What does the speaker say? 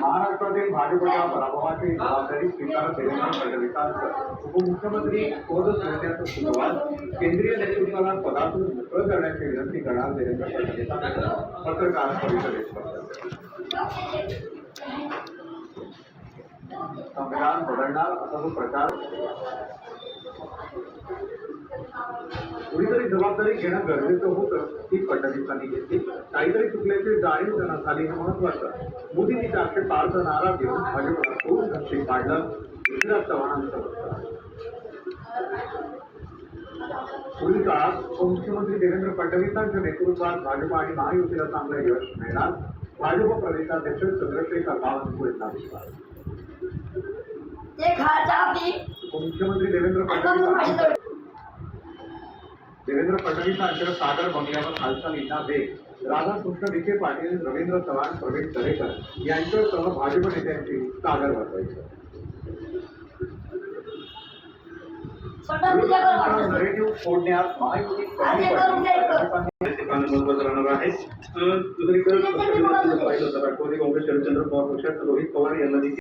महाराष्ट्रातील भाजपच्या पराभवाची जबाबदारी स्वीकारत देवेंद्र फडणवीसांचं उपमुख्यमंत्री पद सोडण्याचं सुरुवात केंद्रीय नेतृत्वाला पदातून मोकळं करण्याची विनंती करणार देवेंद्र फडणवीसांचं पत्रकार परिषदेत संविधान बदलणार असा जो प्रचार कुणीतरी जबाबदारी घेणं गरजेचं होतं ती फडणवीसांनी घेतली. काहीतरी चुकल्याची जाणीव त्यांना झाली हे महत्वाचं. मोदींनी 405चा नारा देऊन भाजपला दोन धक्के काढलं. पृथ्वीराज चव्हाणांचं पुढील काळात उपमुख्यमंत्री देवेंद्र फडणवीसांच्या नेतृत्वात भाजप आणि महायुतीला चांगलं यश मिळणार. भाजप प्रदेशाध्यक्ष चंद्रशेखर बावनकुळेंचा विश्वास. उपमुख्यमंत्री देवेंद्र फडणवीसांच्या सागर बंगल्यावर हालचालींना वेग. राधाकृष्ण विखे पाटील, रवींद्र चव्हाण, प्रवीण दरेकर यांच्यासह भाजप नेत्यांची सागर वाजवायचं. नरेटिव्ह फोडण्यात महायुती राहणार आहे. दुसरीकडे राष्ट्रवादी काँग्रेस शरदचंद्र पवार पक्षात रोहित पवार यांना